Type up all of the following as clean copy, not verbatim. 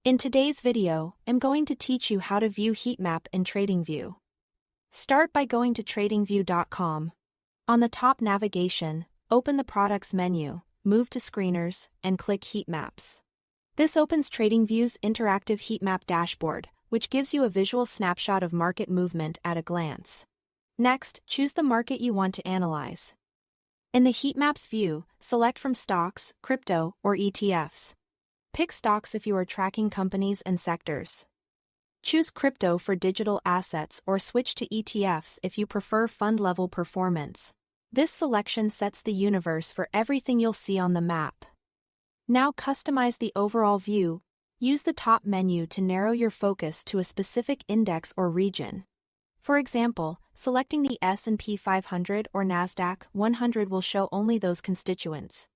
In today's video, I'm going to teach you how to view Heatmap in Tradingview. Start by going to tradingview.com. On the top navigation, open the Products menu, move to Screeners, and click Heatmaps. This opens Tradingview's interactive Heatmap dashboard, which gives you a visual snapshot of market movement at a glance. Next, choose the market you want to analyze. In the Heatmaps view, select from stocks, crypto, or ETFs. Pick stocks if you are tracking companies and sectors. Choose crypto for digital assets or switch to ETFs if you prefer fund-level performance. This selection sets the universe for everything you'll see on the map. Now customize the overall view. Use the top menu to narrow your focus to a specific index or region. For example, selecting the S&P 500 or NASDAQ 100 will show only those constituents,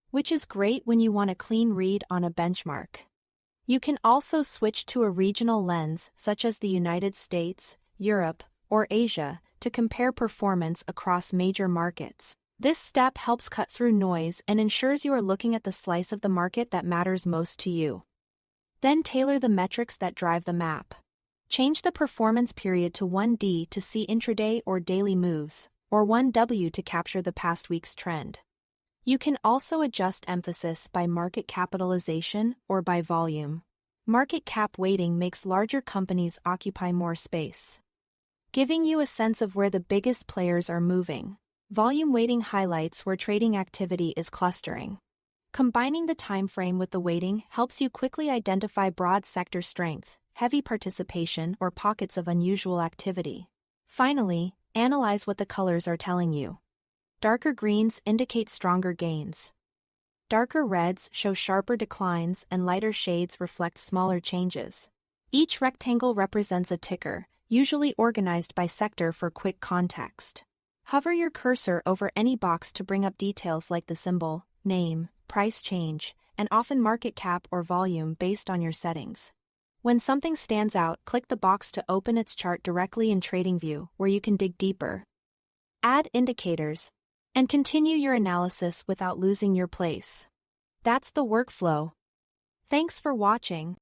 which is great when you want a clean read on a benchmark. You can also switch to a regional lens such as the United States, Europe, or Asia to compare performance across major markets. This step helps cut through noise and ensures you are looking at the slice of the market that matters most to you. Then tailor the metrics that drive the map. Change the performance period to 1D to see intraday or daily moves, or 1W to capture the past week's trend. You can also adjust emphasis by market capitalization or by volume. Market cap weighting makes larger companies occupy more space, giving you a sense of where the biggest players are moving. Volume weighting highlights where trading activity is clustering. Combining the time frame with the weighting helps you quickly identify broad sector strength, heavy participation, or pockets of unusual activity. Finally, analyze what the colors are telling you. Darker greens indicate stronger gains. Darker reds show sharper declines and lighter shades reflect smaller changes. Each rectangle represents a ticker, usually organized by sector for quick context. Hover your cursor over any box to bring up details like the symbol, name, price change, and often market cap or volume based on your settings. When something stands out, click the box to open its chart directly in TradingView, where you can dig deeper. Add indicators, and continue your analysis without losing your place. That's the workflow. Thanks for watching.